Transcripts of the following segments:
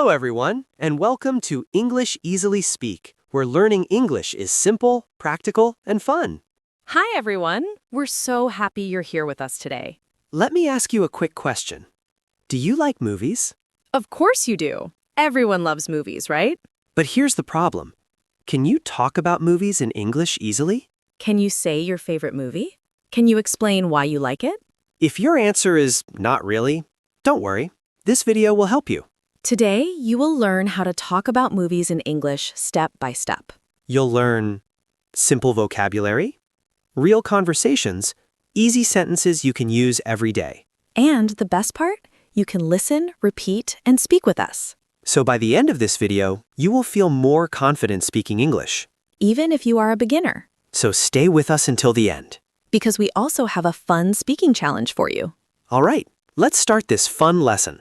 Hello, everyone, and welcome to English Easily Speak, where learning English is simple, practical, and fun. Hi, everyone. We're so happy you're here with us today. Let me ask you a quick question. Do you like movies? Of course you do. Everyone loves movies, right? But here's the problem. Can you talk about movies in English easily? Can you say your favorite movie? Can you explain why you like it? If your answer is not really, don't worry. This video will help you. Today, you will learn how to talk about movies in English step by step. You'll learn simple vocabulary, real conversations, easy sentences you can use every day. And the best part? You can listen, repeat, and speak with us, So by the end of this video, you will feel more confident speaking English. even if you are a beginner, So stay with us until the end. because we also have a fun speaking challenge for you. All right, let's start this fun lesson.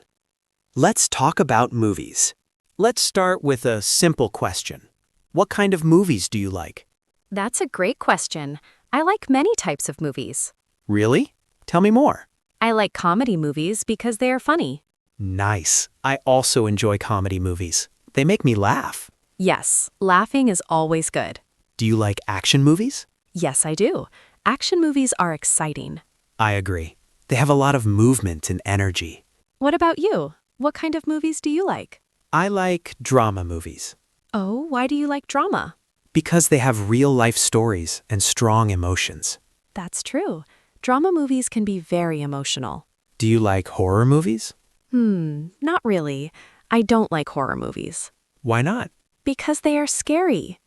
Let's talk about movies. Let's start with a simple question. What kind of movies do you like? That's a great question. I like many types of movies. Really? Tell me more. I like comedy movies because they are funny. Nice. I also enjoy comedy movies. They make me laugh. Yes, laughing is always good. Do you like action movies? Yes, I do. Action movies are exciting. I agree. They have a lot of movement and energy. What about you? What kind of movies do you like? I like drama movies Oh, why do you like drama? because they have real-life stories and strong emotions. That's true. Drama movies can be very emotional. Do you like horror movies? Not really. I don't like horror movies. Why not? Because they are scary.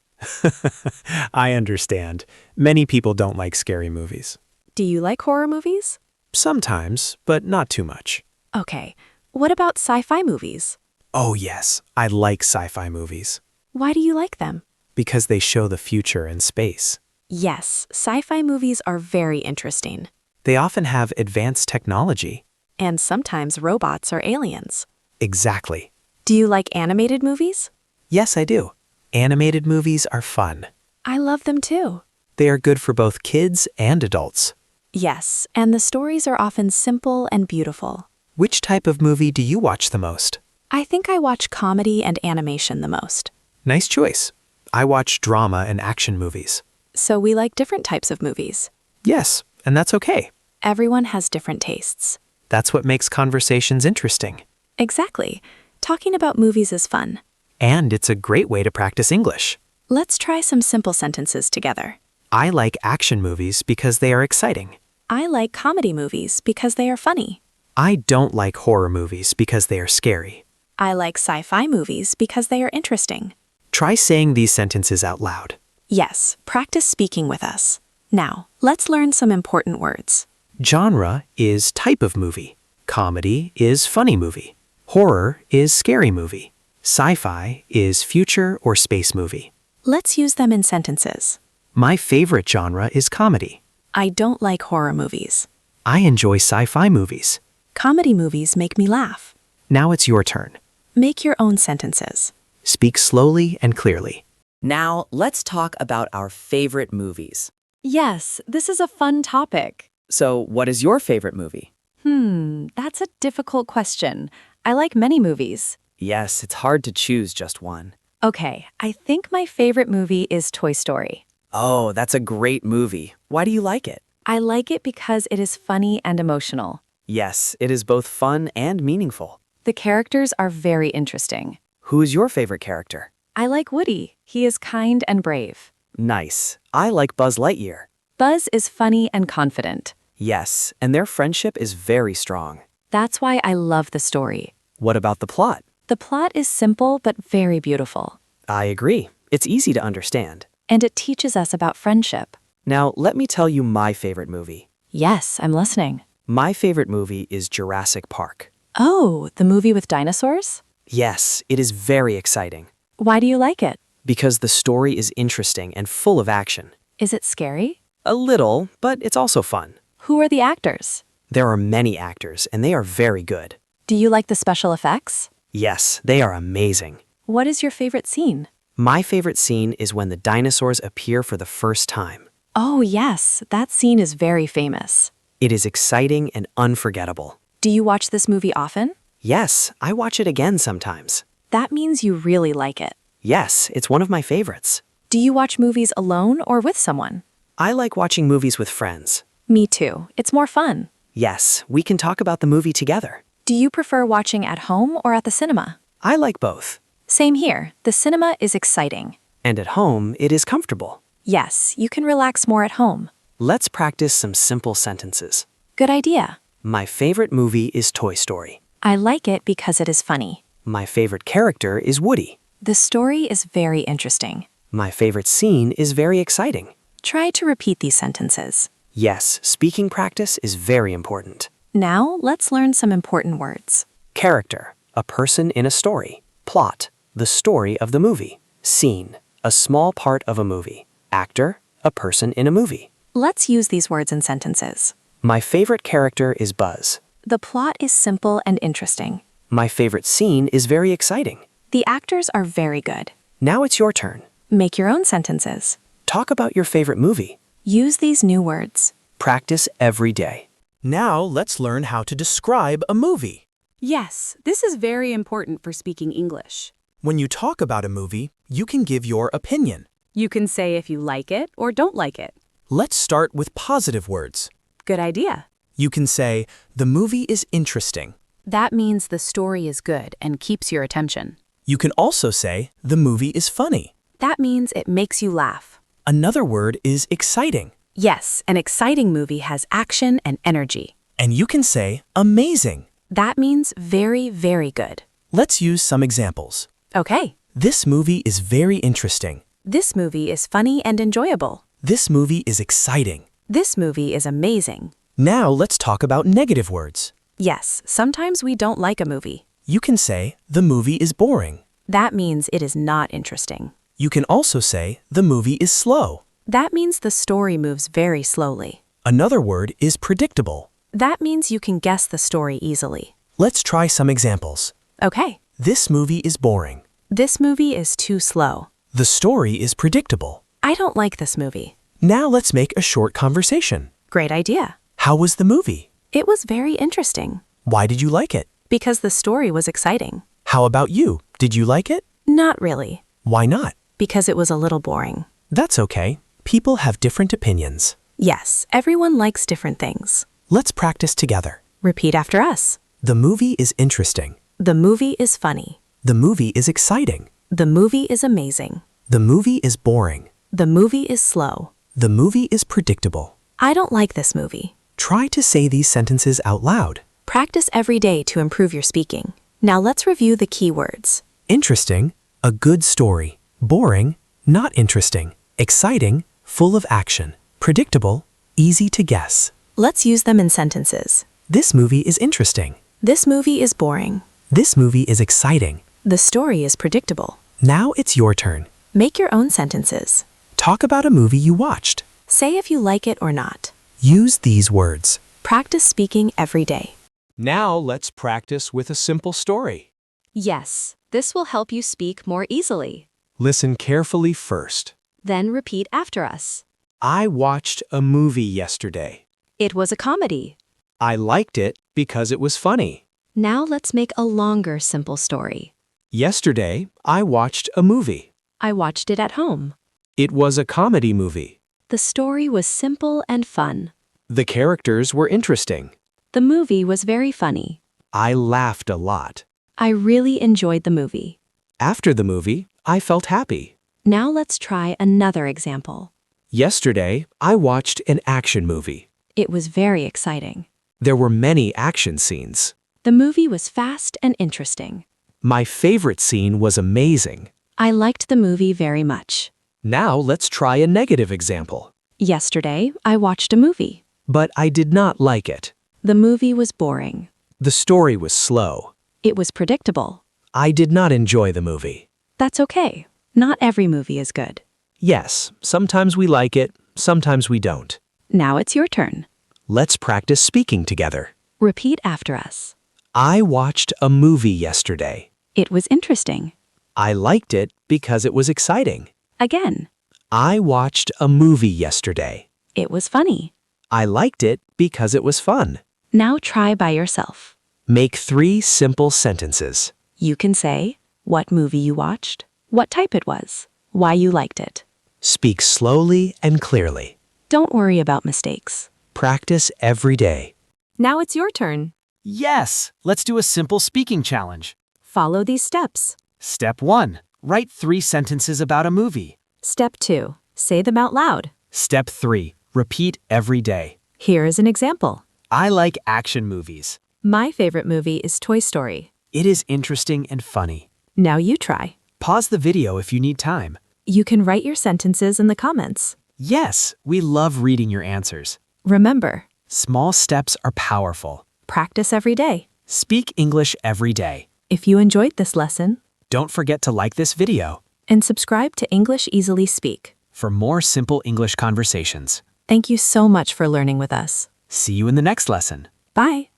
I understand. Many people don't like scary movies. Do you like horror movies? Sometimes, but not too much. Okay. What about sci-fi movies? Oh yes, I like sci-fi movies Why do you like them? because they show the future in space. Yes, sci-fi movies are very interesting. They often have advanced technology. And sometimes robots are aliens. Exactly. Do you like animated movies? Yes, I do. Animated movies are fun. I love them too. They are good for both kids and adults. Yes, and the stories are often simple and beautiful. Which type of movie do you watch the most? I think I watch comedy and animation the most. Nice choice. I watch drama and action movies. So we like different types of movies. Yes, and that's okay. Everyone has different tastes. That's what makes conversations interesting. Exactly. Talking about movies is fun. And it's a great way to practice English. Let's try some simple sentences together. I like action movies because they are exciting. I like comedy movies because they are funny. I don't like horror movies because they are scary. I like sci-fi movies because they are interesting. Try saying these sentences out loud. Yes, practice speaking with us. Now, let's learn some important words. Genre is type of movie. Comedy is funny movie. Horror is scary movie. Sci-fi is future or space movie. Let's use them in sentences. My favorite genre is comedy. I don't like horror movies. I enjoy sci-fi movies. Comedy movies make me laugh. Now it's your turn. Make your own sentences. Speak slowly and clearly. Now, let's talk about our favorite movies. Yes, this is a fun topic. So, what is your favorite movie? That's a difficult question. I like many movies. Yes, it's hard to choose just one. Okay, I think my favorite movie is Toy Story. Oh, that's a great movie. Why do you like it? I like it because it is funny and emotional. Yes, it is both fun and meaningful. The characters are very interesting. Who is your favorite character? I like Woody. He is kind and brave. Nice. I like Buzz Lightyear. Buzz is funny and confident. Yes, and their friendship is very strong. That's why I love the story. What about the plot? The plot is simple but very beautiful. I agree. It's easy to understand. And it teaches us about friendship. Now, let me tell you my favorite movie. Yes, I'm listening. My favorite movie is Jurassic Park. Oh, the movie with dinosaurs? Yes, it is very exciting. Why do you like it? Because the story is interesting and full of action. Is it scary? A little, but it's also fun. Who are the actors? There are many actors, and they are very good. Do you like the special effects? Yes, they are amazing. What is your favorite scene? My favorite scene is when the dinosaurs appear for the first time. Oh, yes, that scene is very famous. It is exciting and unforgettable. Do you watch this movie often? Yes, I watch it again sometimes. That means you really like it. Yes, it's one of my favorites. Do you watch movies alone or with someone? I like watching movies with friends. Me too. It's more fun. Yes, we can talk about the movie together. Do you prefer watching at home or at the cinema? I like both. Same here. The cinema is exciting. And at home, it is comfortable. Yes, you can relax more at home. Let's practice some simple sentences. Good idea. My favorite movie is Toy Story. I like it because it is funny. My favorite character is Woody. The story is very interesting. My favorite scene is very exciting. Try to repeat these sentences. Yes, speaking practice is very important. Now, let's learn some important words. Character, a person in a story. Plot, the story of the movie. Scene, a small part of a movie. Actor, a person in a movie. Let's use these words in sentences. My favorite character is Buzz. The plot is simple and interesting. My favorite scene is very exciting. The actors are very good. Now it's your turn. Make your own sentences. Talk about your favorite movie. Use these new words. Practice every day. Now let's learn how to describe a movie. Yes, this is very important for speaking English. When you talk about a movie, you can give your opinion. You can say if you like it or don't like it. Let's start with positive words. Good idea. You can say, the movie is interesting. That means the story is good and keeps your attention. You can also say, the movie is funny. That means it makes you laugh. Another word is exciting. Yes, an exciting movie has action and energy. And you can say, amazing. That means very, very good. Let's use some examples. Okay. This movie is very interesting. This movie is funny and enjoyable. This movie is exciting. This movie is amazing. Now let's talk about negative words. Yes, sometimes we don't like a movie. You can say, the movie is boring. That means it is not interesting. You can also say, the movie is slow. That means the story moves very slowly. Another word is predictable. That means you can guess the story easily. Let's try some examples. Okay. This movie is boring. This movie is too slow. The story is predictable. I don't like this movie. Now let's make a short conversation. Great idea. How was the movie? It was very interesting. Why did you like it? Because the story was exciting. How about you? Did you like it? Not really. Why not? Because it was a little boring. That's okay. People have different opinions. Yes, everyone likes different things. Let's practice together. Repeat after us. The movie is interesting. The movie is funny. The movie is exciting. The movie is amazing. The movie is boring. The movie is slow. The movie is predictable. I don't like this movie. Try to say these sentences out loud. Practice every day to improve your speaking. Now let's review the key words. Interesting, a good story. Boring, not interesting. Exciting, full of action. Predictable, easy to guess. Let's use them in sentences. This movie is interesting. This movie is boring. This movie is exciting. The story is predictable. Now it's your turn. Make your own sentences. Talk about a movie you watched. Say if you like it or not. Use these words. Practice speaking every day. Now let's practice with a simple story. Yes, this will help you speak more easily. Listen carefully first. Then repeat after us. I watched a movie yesterday. It was a comedy. I liked it because it was funny. Now let's make a longer, simple story. Yesterday, I watched a movie. I watched it at home. It was a comedy movie. The story was simple and fun. The characters were interesting. The movie was very funny. I laughed a lot. I really enjoyed the movie. After the movie, I felt happy. Now let's try another example. Yesterday, I watched an action movie. It was very exciting. There were many action scenes. The movie was fast and interesting. My favorite scene was amazing. I liked the movie very much. Now let's try a negative example. Yesterday, I watched a movie. But I did not like it. The movie was boring. The story was slow. It was predictable. I did not enjoy the movie. That's okay. Not every movie is good. Yes, sometimes we like it, sometimes we don't. Now it's your turn. Let's practice speaking together. Repeat after us. I watched a movie yesterday. It was interesting. I liked it because it was exciting. Again. I watched a movie yesterday. It was funny. I liked it because it was fun. Now try by yourself. Make 3 simple sentences. You can say, what movie you watched, what type it was, why you liked it. Speak slowly and clearly. Don't worry about mistakes. Practice every day. Now it's your turn. Yes, let's do a simple speaking challenge. Follow these steps. Step 1. Write 3 sentences about a movie. Step 2. Say them out loud. Step 3. Repeat every day. Here is an example. I like action movies. My favorite movie is Toy Story. It is interesting and funny. Now you try. Pause the video if you need time. You can write your sentences in the comments. Yes, we love reading your answers. Remember, Small steps are powerful. practice every day. Speak English every day. If you enjoyed this lesson, Don't forget to like this video and subscribe to English Easily Speak. for more simple English conversations. Thank you so much for learning with us. See you in the next lesson. Bye.